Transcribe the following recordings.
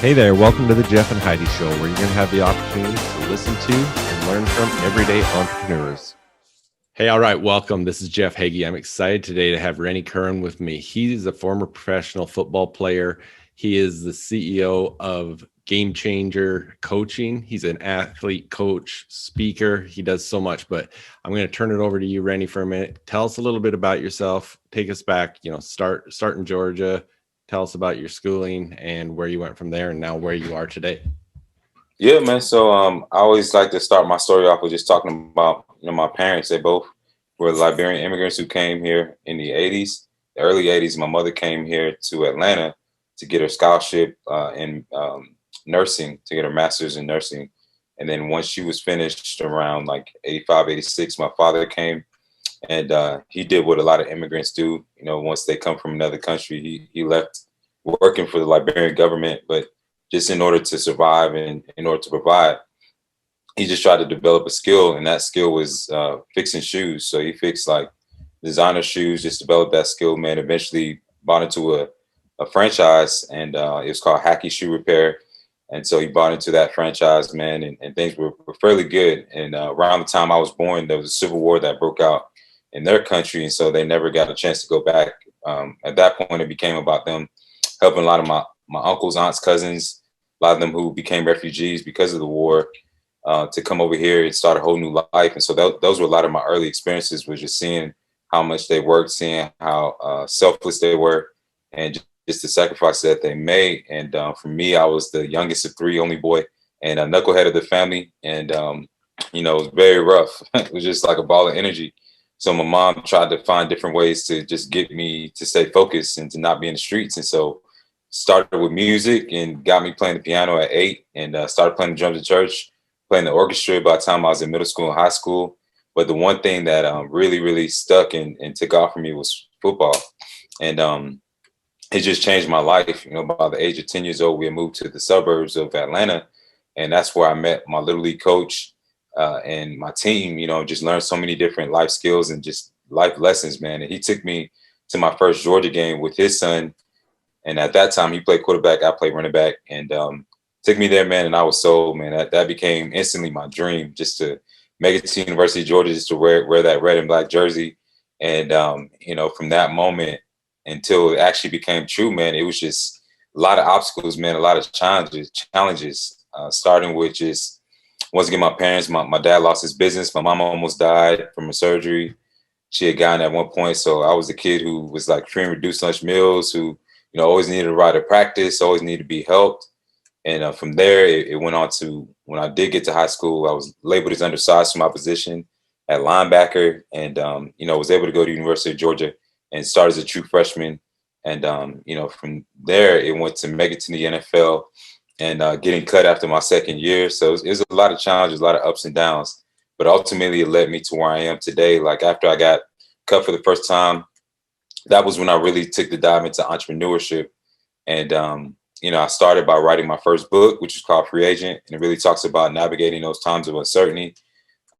Hey there, welcome to the Jeff and Heidi Show, where you're going to have the opportunity to listen to and learn from everyday entrepreneurs. Hey, all right, welcome. This is Jeff Heggie. I'm excited today to have Rennie Curran with me. He's a former professional football player. He is the CEO of Game Changer Coaching. He's an athlete, coach, speaker. He does so much, but I'm going to turn it over to you, Rennie, for a minute. Tell us a little bit about yourself. Take us back, start in Georgia. Tell us about your schooling and where you went from there and now where you are today. Yeah, man. So I always like to start my story off with just talking about, my parents. They both were Liberian immigrants who came here in the 80s, the early 80s. My mother came here to Atlanta to get her scholarship in nursing, to get her master's in nursing. And then once she was finished around like 85, 86, my father came and he did what a lot of immigrants do. Once they come from another country, he left working for the Liberian government, but just in order to survive and in order to provide, he just tried to develop a skill, and that skill was fixing shoes. So he fixed like designer shoes, just developed that skill, man. Eventually bought into a franchise, and it was called Heggie Shoe Repair. And so he bought into that franchise, man, and things were fairly good. And around the time I was born, there was a civil war that broke out in their country, and so they never got a chance to go back. At that point, it became about them helping a lot of my uncles, aunts, cousins, a lot of them who became refugees because of the war, to come over here and start a whole new life. And so those were a lot of my early experiences, was just seeing how much they worked, seeing how selfless they were, and just the sacrifice that they made. And for me, I was the youngest of three, only boy, and a knucklehead of the family. And, it was very rough. It was just like a ball of energy. So my mom tried to find different ways to just get me to stay focused and to not be in the streets. And so started with music and got me playing the piano at 8, and started playing the drums at church, playing the orchestra by the time I was in middle school and high school. But the one thing that really, really stuck and took off for me was football. And it just changed my life. By the age of 10 years old, we had moved to the suburbs of Atlanta. And that's where I met my Little League coach and my team, just learned so many different life skills and just life lessons, man. And he took me to my first Georgia game with his son. And at that time, he played quarterback, I played running back, and took me there, man. And I was sold, man. That became instantly my dream, just to make it to University of Georgia, just to wear that red and black jersey. And, from that moment until it actually became true, man, it was just a lot of obstacles, man, a lot of challenges, starting with just, once again, my parents, my dad lost his business. My mom almost died from a surgery she had gotten at one point. So I was the kid who was like free and reduced lunch meals, who, always needed a ride to practice, always needed to be helped. And from there, it went on to, when I did get to high school, I was labeled as undersized for my position at linebacker, and, was able to go to University of Georgia and start as a true freshman. And, from there, it went to make it to the NFL and getting cut after my second year. So it was a lot of challenges, a lot of ups and downs, but ultimately it led me to where I am today. Like after I got cut for the first time, that was when I really took the dive into entrepreneurship. And, I started by writing my first book, which is called Free Agent. And it really talks about navigating those times of uncertainty.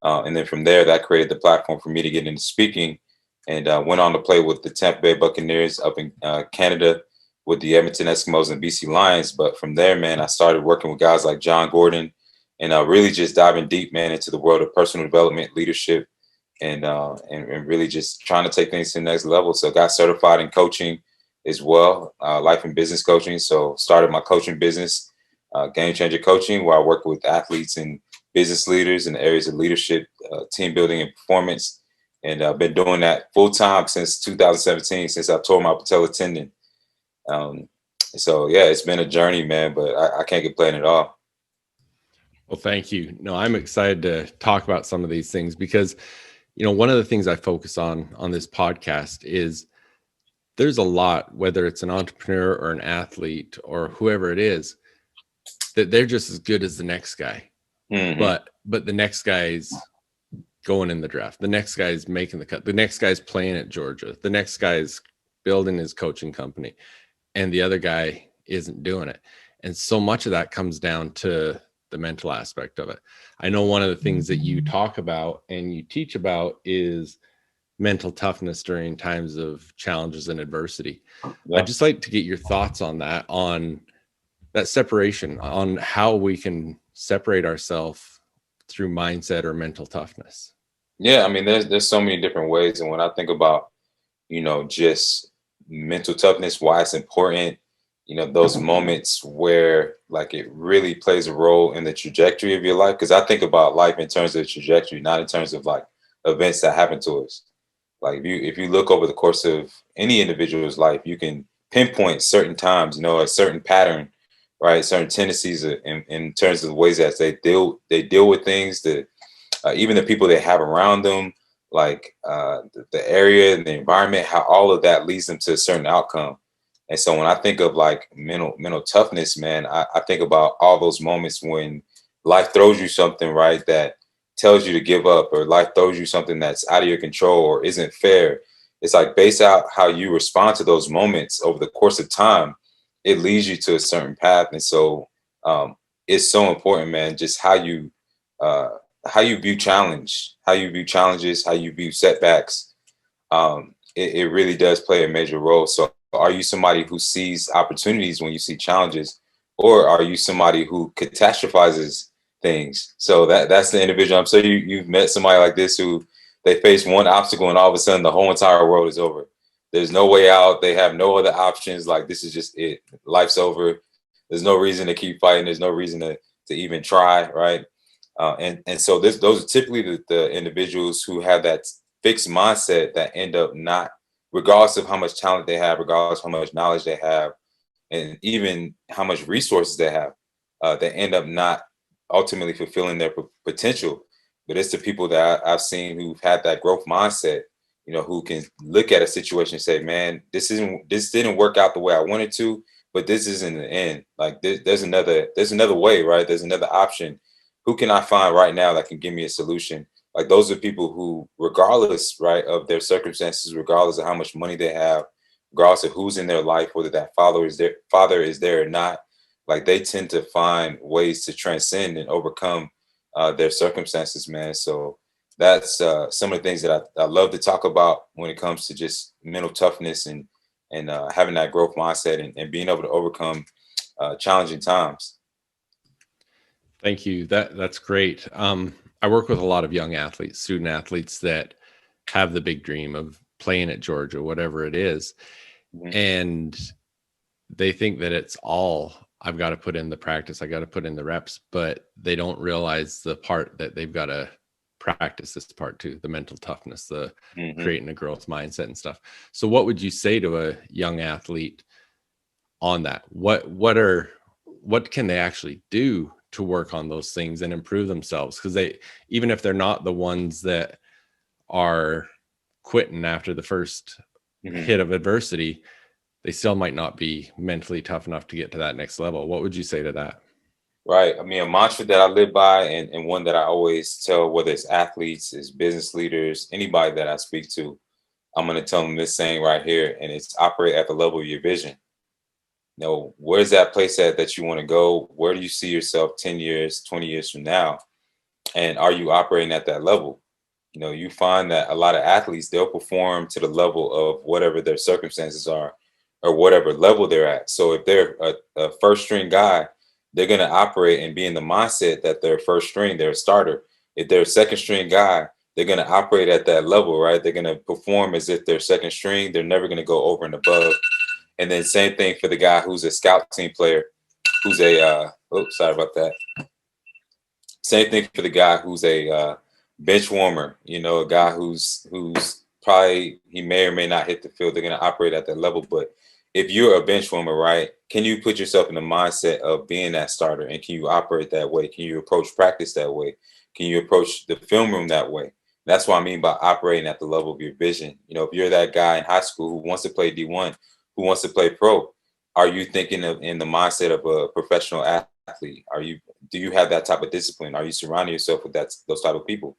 And then from there, that created the platform for me to get into speaking, and went on to play with the Tampa Bay Buccaneers up in Canada, with the Edmonton Eskimos and BC Lions. But from there, man, I started working with guys like Jon Gordon, and really just diving deep, man, into the world of personal development, leadership, and really just trying to take things to the next level. So got certified in coaching as well, life and business coaching. So started my coaching business, Game Changer Coaching, where I work with athletes and business leaders in the areas of leadership, team building, and performance. And I've been doing that full time since 2017, since I tore my patella tendon. So yeah, it's been a journey, man, but I can't complain at all. Well, thank you. No, I'm excited to talk about some of these things because one of the things I focus on this podcast is there's a lot, whether it's an entrepreneur or an athlete or whoever it is, that they're just as good as the next guy. Mm-hmm. But the next guy's going in the draft. The next guy's making the cut. The next guy's playing at Georgia. The next guy's building his coaching company, and the other guy isn't doing it. And so much of that comes down to the mental aspect of it. I know one of the things that you talk about and you teach about is mental toughness during times of challenges and adversity. Yeah. I'd just like to get your thoughts on that, on that separation on how we can separate ourselves through mindset or mental toughness. Yeah, I mean, there's so many different ways, and when I think about, just mental toughness, why it's important, those moments where like it really plays a role in the trajectory of your life. Because I think about life in terms of the trajectory, not in terms of like events that happen to us. Like if you look over the course of any individual's life, you can pinpoint certain times, a certain pattern, right? Certain tendencies in terms of the ways that they deal with things, that even the people they have around them, like the area and the environment, how all of that leads them to a certain outcome. And so when I think of like mental toughness, man, I think about all those moments when life throws you something, right, that tells you to give up, or life throws you something that's out of your control or isn't fair. It's like based out how you respond to those moments over the course of time, it leads you to a certain path. And so it's so important, man, just uh, how you view challenge, how you view challenges, how you view setbacks. It really does play a major role. So are you somebody who sees opportunities when you see challenges, or are you somebody who catastrophizes things? So that's the individual. I'm sure you've met somebody like this who they face one obstacle and all of a sudden the whole entire world is over. There's no way out. They have no other options. Like this is just it. Life's over. There's no reason to keep fighting. There's no reason to even try, right? And so those are typically the individuals who have that fixed mindset that end up not, regardless of how much talent they have, regardless of how much knowledge they have, and even how much resources they have, they end up not ultimately fulfilling their potential. But it's the people that I've seen who've had that growth mindset, who can look at a situation and say, man, this didn't work out the way I wanted to, but this isn't the end. Like there's another way, right? There's another option. Who can I find right now that can give me a solution? Like those are people who, regardless, right, of their circumstances, regardless of how much money they have, regardless of who's in their life, whether that father is there or not, like they tend to find ways to transcend and overcome their circumstances, man. So that's some of the things that I love to talk about when it comes to just mental toughness and having that growth mindset and being able to overcome challenging times. Thank you. That's great. I work with a lot of young athletes, student athletes that have the big dream of playing at Georgia, whatever it is. Mhm. And they think that it's all I've got to put in the practice, I got to put in the reps, but they don't realize the part that they've got to practice this part too, the mental toughness, the Mhm. creating a growth mindset and stuff. So what would you say to a young athlete on that? What can they actually do to work on those things and improve themselves? Because they, even if they're not the ones that are quitting after the first Mhm. hit of adversity, they still might not be mentally tough enough to get to that next level. What would you say to that? Right. I mean, a mantra that I live by, and one that I always tell, whether it's athletes, it's business leaders, anybody that I speak to, I'm going to tell them this saying right here, and it's operate at the level of your vision. Where's that place at that you want to go? Where do you see yourself 10 years, 20 years from now? And are you operating at that level? You find that a lot of athletes, they'll perform to the level of whatever their circumstances are or whatever level they're at. So if they're a first string guy, they're going to operate and be in the mindset that they're first string, they're a starter. If they're a second string guy, they're going to operate at that level, right? They're going to perform as if they're second string. They're never going to go over and above. And then same thing for the guy who's a scout team player, who's sorry about that. Same thing for the guy who's a bench warmer, a guy who's probably, he may or may not hit the field. They're going to operate at that level. But if you're a bench warmer, right, can you put yourself in the mindset of being that starter? And can you operate that way? Can you approach practice that way? Can you approach the film room that way? That's what I mean by operating at the level of your vision. If you're that guy in high school who wants to play D1, who wants to play pro, are you thinking of in the mindset of a professional athlete? Do you have that type of discipline? Are you surrounding yourself with those type of people?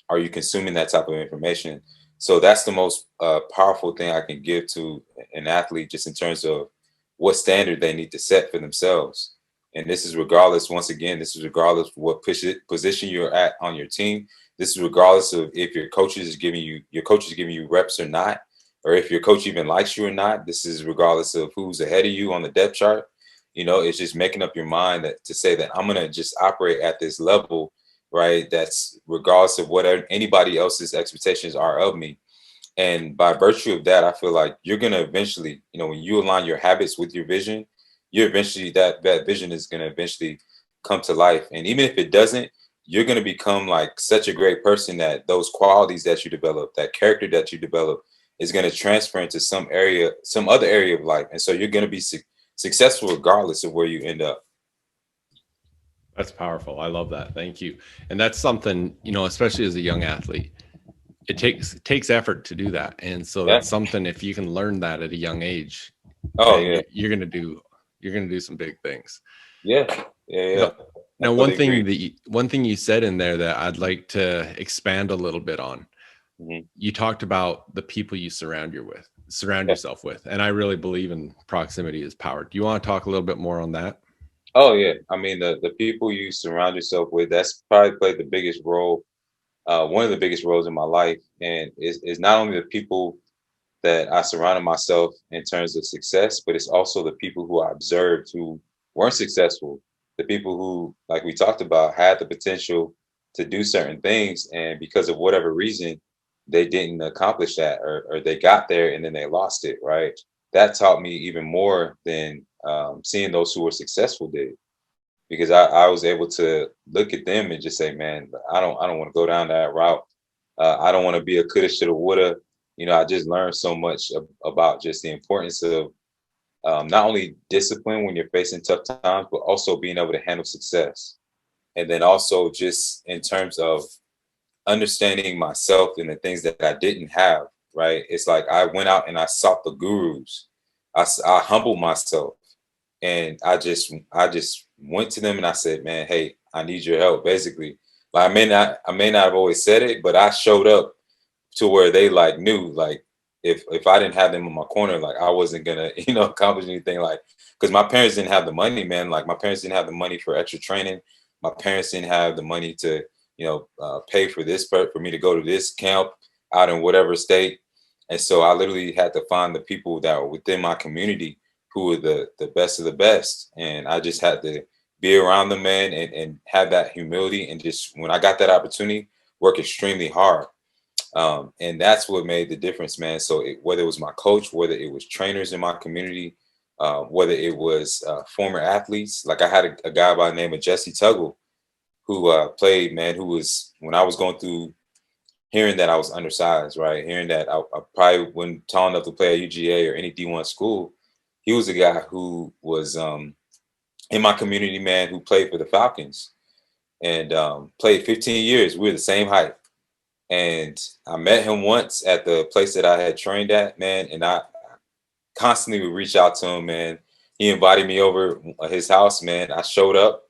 Are you consuming that type of information? So that's the most powerful thing I can give to an athlete, just in terms of what standard they need to set for themselves. And this is regardless, once again, this is regardless of what position you're at on your team. This is regardless of if your coach is giving you reps or not, or if your coach even likes you or not. This is regardless of who's ahead of you on the depth chart. You know, it's just making up your mind that to say that I'm gonna just operate at this level, right? That's regardless of what anybody else's expectations are of me. And by virtue of that, I feel like you're gonna eventually, you know, when you align your habits with your vision, you're eventually that vision is gonna eventually come to life. And even if it doesn't, you're gonna become like such a great person that those qualities that you develop, that character that you develop, is gonna transfer into some area, some other area of life. And so you're gonna be successful regardless of where you end up. That's powerful. I love that. Thank you. And that's something, you know, especially as a young athlete, it takes effort to do that. And so Yeah. that's something, if you can learn that at a young age, Oh man, yeah. you're gonna do some big things. Yeah. Yeah. You Yeah. know, I now totally agree. one thing you said in there that I'd like to expand a little bit on. Mhm. You talked about the people you surround Yeah. yourself with. And I really believe in proximity is power. Do you want to talk a little bit more on that? Oh yeah. I mean, the people you surround yourself with, that's probably played the biggest role, one of the biggest roles in my life. And is not only the people that I surrounded myself in terms of success, but it's also the people who I observed who weren't successful. The people who, like we talked about, had the potential to do certain things, and because of whatever reason, they didn't accomplish that, or they got there and then they lost it. Right? That taught me even more than seeing those who were successful did, because I was able to look at them and just say, man, I don't want to go down that route. I don't want to be a coulda, shoulda, woulda. You know, I just learned so much about just the importance of not only discipline when you're facing tough times, but also being able to handle success. And then also just in terms of understanding myself and the things that I didn't have, right? It's like I went out and I sought the gurus. I humbled myself, and I just went to them and I said, man, hey, I need your help. Basically, like I may not have always said it, but I showed up to where they like knew, like if I didn't have them in my corner, like I wasn't gonna accomplish anything. Like, because my parents didn't have the money, man. Like my parents didn't have the money for extra training. My parents didn't have the money to pay for for me to go to this camp out in whatever state. And so I literally had to find the people that were within my community who were the best of the best. And I just had to be around them, man, and have that humility. And just when I got that opportunity, work extremely hard. And that's what made the difference, man. So whether it was my coach, whether it was trainers in my community, whether it was former athletes, like I had a guy by the name of Jesse Tuggle who played, man, who was, when I was going through, hearing that I was undersized, right? Hearing that I probably wasn't tall enough to play at UGA or any D1 school. He was a guy who was in my community, man, who played for the Falcons and played 15 years. We were the same height. And I met him once at the place that I had trained at, man, and I constantly would reach out to him, man. He invited me over his house, man. I showed up,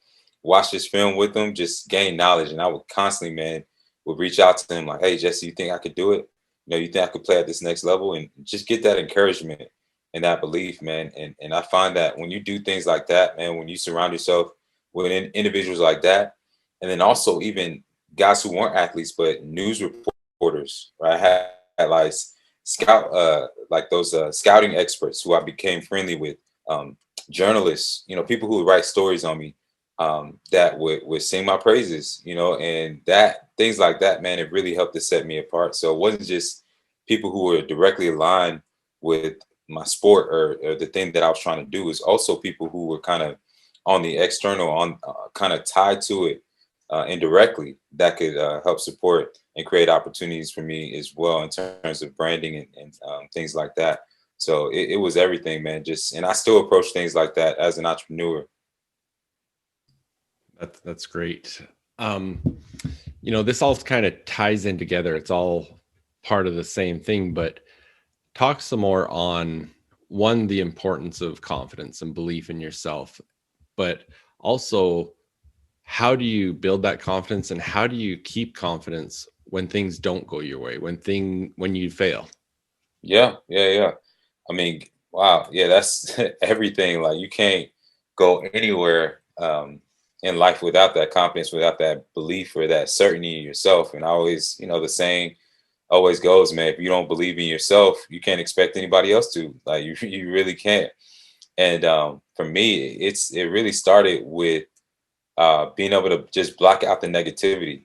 watched his film with him, just gained knowledge. And I would constantly, man, would reach out to him like, hey, Jesse, you think I could do it? You think I could play at this next level? And just get that encouragement and that belief, man. And I find that when you do things like that, man, when you surround yourself with individuals like that, and then also even guys who weren't athletes, but news reporters, right? I had like like those scouting experts who I became friendly with, journalists, people who would write stories on me, that would sing my praises, and that things like that, man, it really helped to set me apart. So it wasn't just people who were directly aligned with my sport or the thing that I was trying to do. Is also people who were kind of on the external, on kind of tied to it indirectly, that could help support and create opportunities for me as well in terms of branding and things like that. So it was everything, man. And I still approach things like that as an entrepreneur. That's great. This all kind of ties in together. It's all part of the same thing, but talk some more on one, the importance of confidence and belief in yourself, but also how do you build that confidence and how do you keep confidence when things don't go your way, when you fail? Yeah, yeah, yeah. I mean, wow, yeah, that's everything. Like you can't go anywhere in life without that confidence, without that belief or that certainty in yourself. And I always, the saying always goes, man, if you don't believe in yourself, you can't expect anybody else to. Like you really can't. And for me, it really started with being able to just block out the negativity,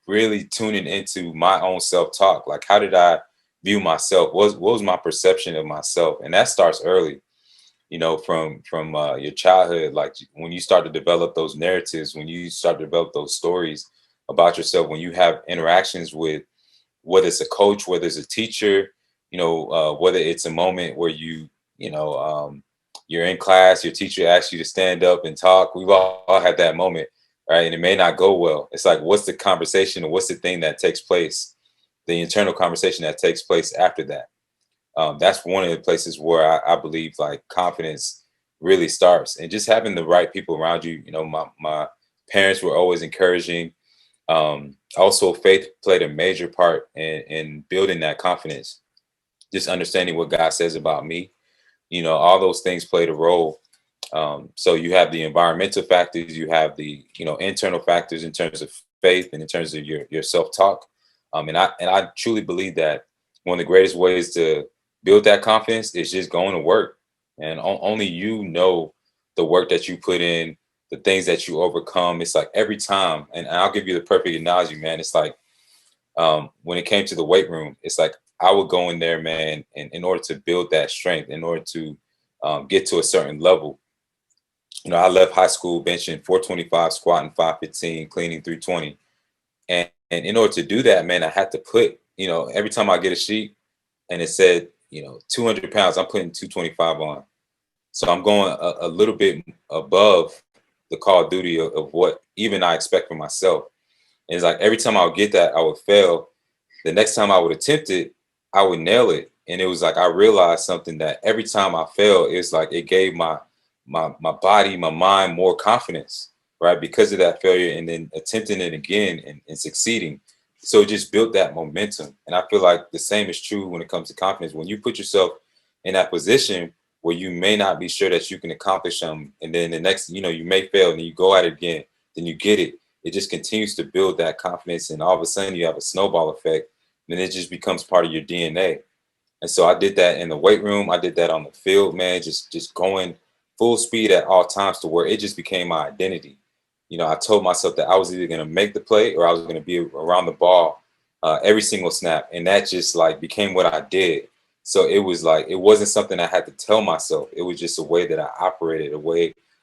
really tuning into my own self-talk. Like, how did I view myself? What was my perception of myself? And that starts early, from your childhood. Like, when you start to develop those narratives, when you start to develop those stories about yourself, when you have interactions with, whether it's a coach, whether it's a teacher, whether it's a moment where you're in class, your teacher asks you to stand up and talk. We've all had that moment, right? And it may not go well. It's like, what's the conversation, or what's the thing that takes place, the internal conversation that takes place after that? That's one of the places where I believe like confidence really starts, and just having the right people around you. My parents were always encouraging. Also, faith played a major part in building that confidence. Just understanding what God says about me, all those things played a role. So you have the environmental factors, you have the internal factors in terms of faith and in terms of your self-talk. And I truly believe that one of the greatest ways to build that confidence is just going to work. And only the work that you put in, the things that you overcome. It's like every time, and I'll give you the perfect analogy, man. It's like, when it came to the weight room, it's like I would go in there, man, and in order to build that strength, in order to get to a certain level. I left high school benching 425, squatting 515, cleaning 320. And in order to do that, man, I had to put, every time I get a sheet and it said, 200 pounds, I'm putting 225 on. So I'm going a little bit above the call of duty of what even I expect for myself. And it's like every time I would get that, I would fail. The next time I would attempt it, I would nail it. And it was like I realized something, that every time I failed, it's like it gave my body, my mind more confidence, right? Because of that failure, and then attempting it again and succeeding. So it just built that momentum. And I feel like the same is true when it comes to confidence. When you put yourself in that position where you may not be sure that you can accomplish something, and then the next, you may fail, and then you go at it again, then you get it. It just continues to build that confidence, and all of a sudden you have a snowball effect, and it just becomes part of your DNA. And so I did that in the weight room. I did that on the field, man, just going full speed at all times, to where it just became my identity. I told myself that I was either going to make the play or I was going to be around the ball every single snap. And that just like became what I did. So it was like, it wasn't something I had to tell myself. It was just a way that I operated,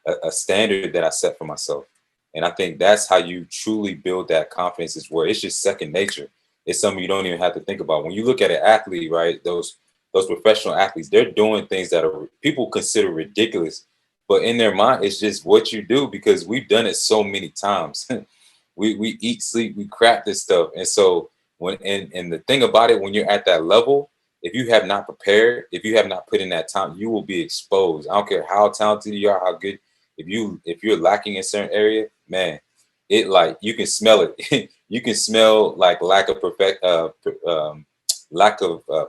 a standard that I set for myself. And I think that's how you truly build that confidence, is where it's just second nature. It's something you don't even have to think about. When you look at an athlete, right, those professional athletes, they're doing things that are people consider ridiculous, but in their mind, it's just what you do, because we've done it so many times. we eat, sleep, we crap this stuff. And so and the thing about it, when you're at that level, if you have not prepared, if you have not put in that time, you will be exposed. I don't care how talented you are, how good. If you're lacking in certain area, man, it like you can smell it. You can smell like lack of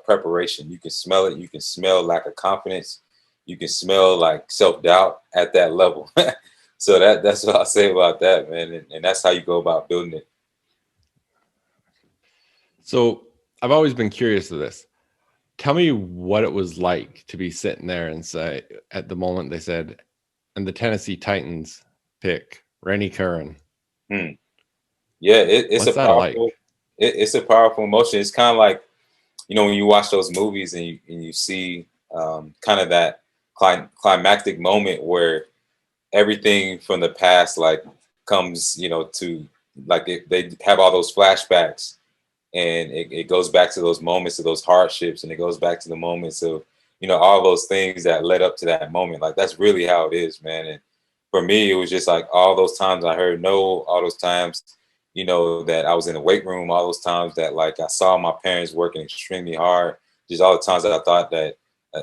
preparation. You can smell it. You can smell lack of confidence. You can smell like self-doubt at that level. So that's what I'll say about that, man. And that's how you go about building it. So I've always been curious of this. Tell me what it was like to be sitting there and say, at the moment they said, and the Tennessee Titans pick Rennie Curran. Yeah, it's What's a that like? powerful, it's a powerful emotion. It's kind of like, when you watch those movies and you see kind of that climactic moment where everything from the past like comes, to like they have all those flashbacks, and it goes back to those moments of those hardships, and it goes back to the moments of all those things that led up to that moment. Like, that's really how it is, man. And for me, it was just like all those times I heard no, all those times that I was in the weight room, all those times that like I saw my parents working extremely hard, just all the times that I thought that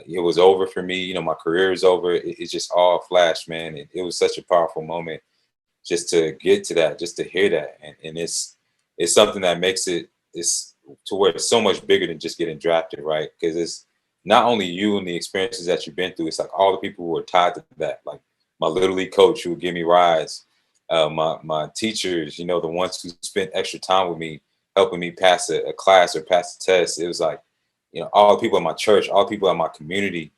it was over for me, my career is over. It's just all flash, man. It was such a powerful moment just to get to that, just to hear that. And it's something that makes it's to where it's so much bigger than just getting drafted, right? Because it's not only you and the experiences that you've been through, it's like all the people who are tied to that, like my little league coach who would give me rides, my teachers, the ones who spent extra time with me, helping me pass a class or pass a test. It was like, all the people in my church, all the people in my community,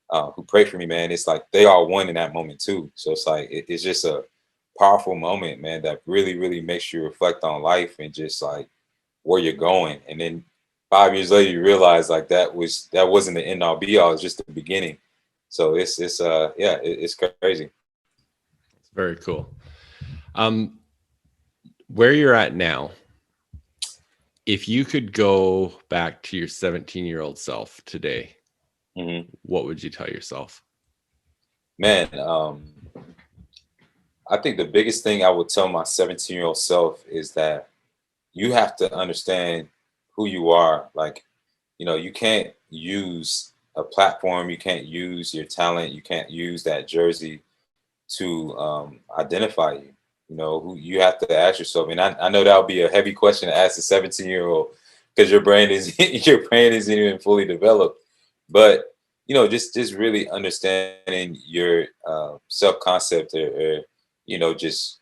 who prayed for me, man, it's like they all won in that moment too. So it's like it's just a powerful moment, man, that really, really makes you reflect on life and just like where you're going. And then 5 years later, you realize like that wasn't the end all be all. It's just the beginning. So it's crazy. It's very cool. Um, where you're at now, if you could go back to your 17-year-old self today, what would you tell yourself? Man, I think the biggest thing I would tell my 17-year-old self is that you have to understand who you are. Like, you can't use a platform, you can't use your talent, you can't use that jersey to identify you. Who you have to ask yourself. And I know that would be a heavy question to ask a 17-year-old because your brain is your brain isn't even fully developed. But just really understanding your self concept, or just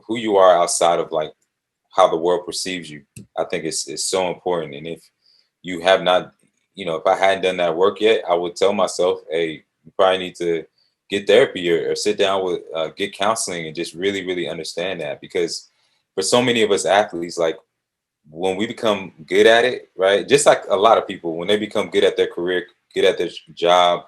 who you are outside of like how the world perceives you. I think it's so important. And if you have not, if I hadn't done that work yet, I would tell myself, hey, you probably need to get therapy, or sit down with, get counseling, and just really, really understand that. Because for so many of us athletes, like when we become good at it, right? Just like a lot of people, when they become good at their career, good at their job,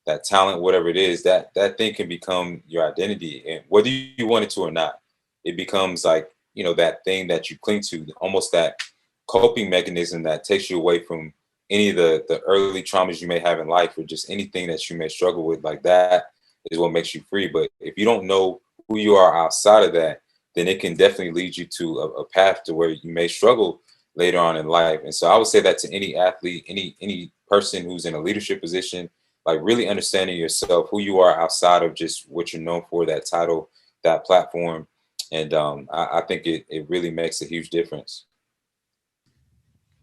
that talent, whatever it is, that thing can become your identity. And whether you want it to or not, it becomes like, that thing that you cling to, almost that coping mechanism that takes you away from any of the early traumas you may have in life, or just anything that you may struggle with. Like that is what makes you free. But if you don't know who you are outside of that, then it can definitely lead you to a path to where you may struggle later on in life. And so I would say that to any athlete, any person who's in a leadership position, like really understanding yourself, who you are outside of just what you're known for, that title, that platform. And I think it really makes a huge difference.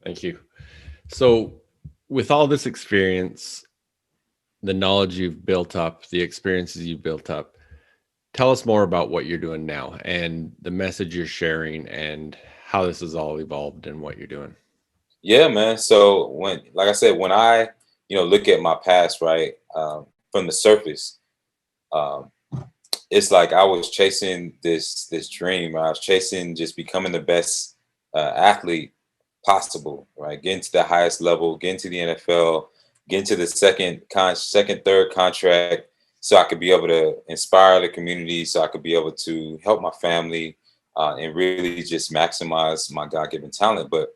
Thank you. So, with all this experience, the knowledge you've built up, the experiences you've built up, tell us more about what you're doing now and the message you're sharing and how this has all evolved and what you're doing. Yeah, man. So like I said, when I, look at my past, right, from the surface, um, it's like I was chasing this dream. I was chasing just becoming the best athlete possible, right? Getting to the highest level, getting to the NFL, getting to the second, third contract, so I could be able to inspire the community, so I could be able to help my family, and really just maximize my God-given talent. But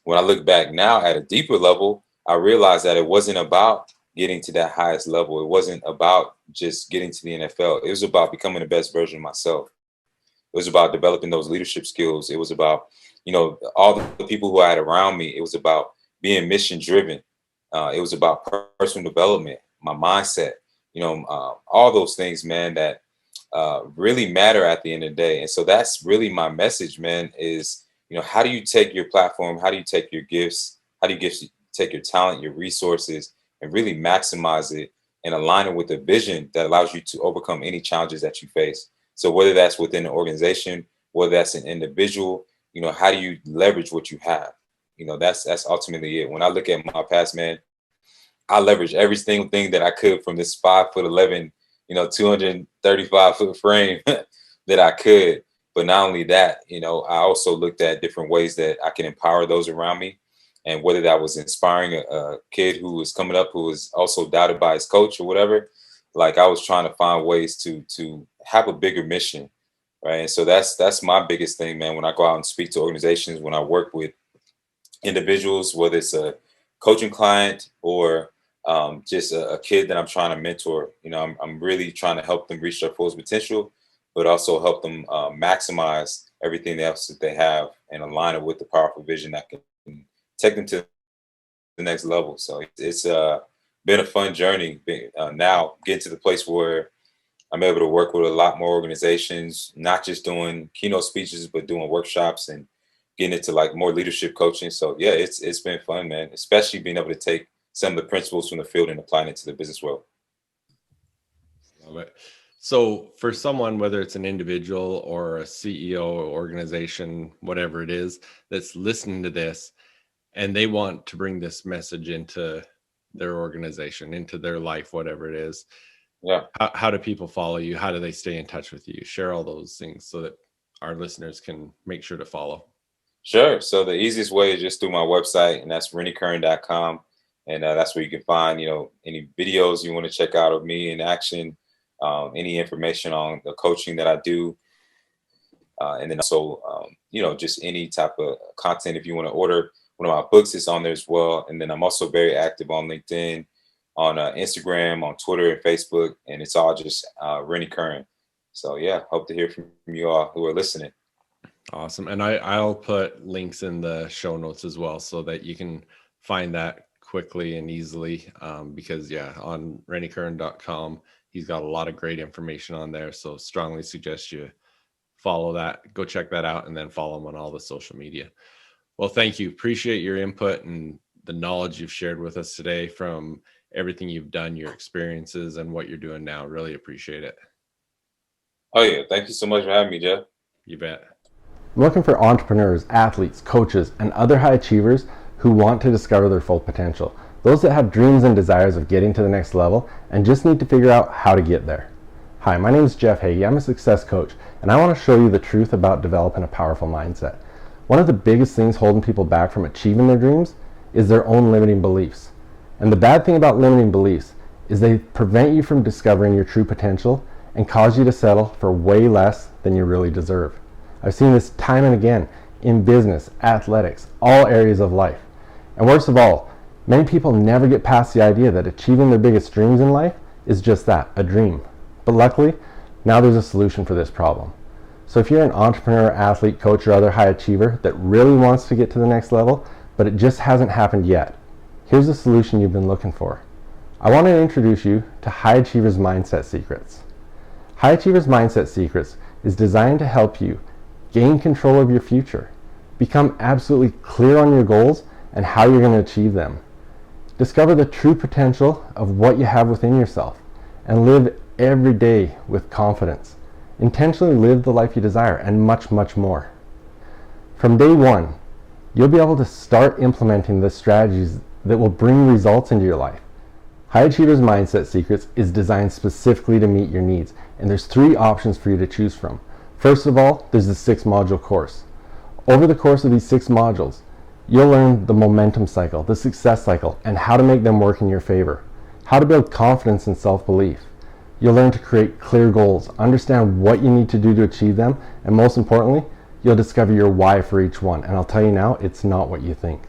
when I look back now at a deeper level, I realized that it wasn't about getting to that highest level. It wasn't about just getting to the NFL. It was about becoming the best version of myself. It was about developing those leadership skills. It was about, all the people who I had around me. It was about being mission driven. It was about personal development, my mindset, all those things, man, that really matter at the end of the day. And so that's really my message, man, is, how do you take your platform? How do you take your gifts? How do take your talent, your resources, and really maximize it and align it with a vision that allows you to overcome any challenges that you face? So whether that's within an organization, whether that's an individual, how do you leverage what you have? That's ultimately it. When I look at my past, man, I leveraged every single thing that I could from this 5'11", 235-foot frame that I could. But not only that, I also looked at different ways that I can empower those around me. And whether that was inspiring a kid who was coming up, who was also doubted by his coach or whatever, like I was trying to find ways to have a bigger mission, right? And so that's my biggest thing, man. When I go out and speak to organizations, when I work with individuals, whether it's a coaching client or just a kid that I'm trying to mentor, I'm really trying to help them reach their fullest potential, but also help them maximize everything else that they have and align it with the powerful vision that can take them to the next level. So it's been a fun journey. Now getting to the place where I'm able to work with a lot more organizations, not just doing keynote speeches, but doing workshops and getting into like more leadership coaching. So yeah, it's been fun, man, especially being able to take some of the principles from the field and applying it to the business world. Love it. So for someone, whether it's an individual or a CEO or organization, whatever it is, that's listening to this and they want to bring this message into their organization, into their life, whatever it is. Yeah. How do people follow you? How do they stay in touch with you? Share all those things so that our listeners can make sure to follow. Sure. So the easiest way is just through my website, and that's renniecurran.com. And that's where you can find, any videos you want to check out of me in action, any information on the coaching that I do. And then also, just any type of content. If you want to order one of my books, it's on there as well. And then I'm also very active on LinkedIn, on Instagram, on Twitter and Facebook. And it's all just Rennie Curran. So, yeah, hope to hear from you all who are listening. Awesome. And I'll put links in the show notes as well so that you can find that quickly and easily. Because on renniecurran.com, he's got a lot of great information on there. So strongly suggest you follow that, go check that out, and then follow him on all the social media. Well, thank you. Appreciate your input and the knowledge you've shared with us today from everything you've done, your experiences, and what you're doing now. Really appreciate it. Oh, yeah. Thank you so much for having me, Jeff. You bet. I'm looking for entrepreneurs, athletes, coaches, and other high achievers who want to discover their full potential. Those that have dreams and desires of getting to the next level and just need to figure out how to get there. Hi, my name is Jeff Heggie. I'm a success coach, and I want to show you the truth about developing a powerful mindset. One of the biggest things holding people back from achieving their dreams is their own limiting beliefs. And the bad thing about limiting beliefs is they prevent you from discovering your true potential and cause you to settle for way less than you really deserve. I've seen this time and again in business, athletics, all areas of life. And worst of all, many people never get past the idea that achieving their biggest dreams in life is just that, a dream. But luckily, now there's a solution for this problem. So if you're an entrepreneur, athlete, coach, or other high achiever that really wants to get to the next level, but it just hasn't happened yet, here's the solution you've been looking for. I want to introduce you to High Achievers Mindset Secrets. High Achievers Mindset Secrets is designed to help you gain control of your future, become absolutely clear on your goals and how you're going to achieve them. Discover the true potential of what you have within yourself and live every day with confidence. Intentionally live the life you desire and much, much more. From day one, you'll be able to start implementing the strategies that will bring results into your life. High Achievers Mindset Secrets is designed specifically to meet your needs, and there's 3 options for you to choose from. First of all, there's the 6-module course. Over the course of these 6 modules, you'll learn the momentum cycle, the success cycle, and how to make them work in your favor. How to build confidence and self-belief. You'll learn to create clear goals, understand what you need to do to achieve them, and most importantly, you'll discover your why for each one. And I'll tell you now, it's not what you think.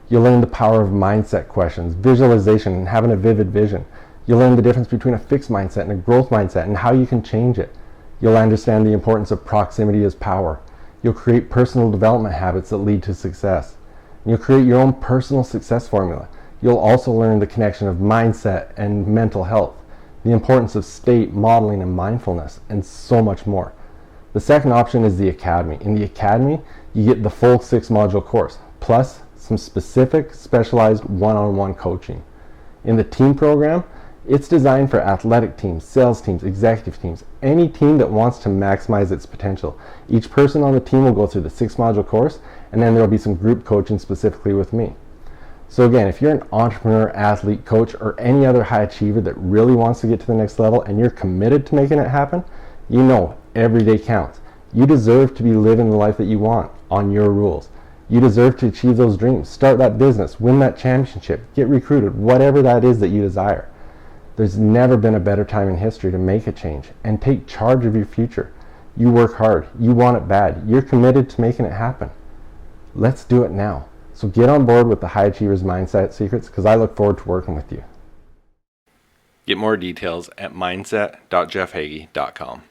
You'll learn the power of mindset questions, visualization, and having a vivid vision. You'll learn the difference between a fixed mindset and a growth mindset and how you can change it. You'll understand the importance of proximity as power. You'll create personal development habits that lead to success. And you'll create your own personal success formula. You'll also learn the connection of mindset and mental health, the importance of state, modeling, and mindfulness, and so much more. The second option is the Academy. In the Academy, you get the full 6-module course, plus some specific, specialized one-on-one coaching. In the team program, it's designed for athletic teams, sales teams, executive teams, any team that wants to maximize its potential. Each person on the team will go through the 6-module course, and then there will be some group coaching specifically with me. So again, if you're an entrepreneur, athlete, coach, or any other high achiever that really wants to get to the next level and you're committed to making it happen, you know every day counts. You deserve to be living the life that you want on your rules. You deserve to achieve those dreams, start that business, win that championship, get recruited, whatever that is that you desire. There's never been a better time in history to make a change and take charge of your future. You work hard, you want it bad, you're committed to making it happen. Let's do it now. So get on board with the High Achievers Mindset Secrets because I look forward to working with you. Get more details at mindset.jeffhagee.com.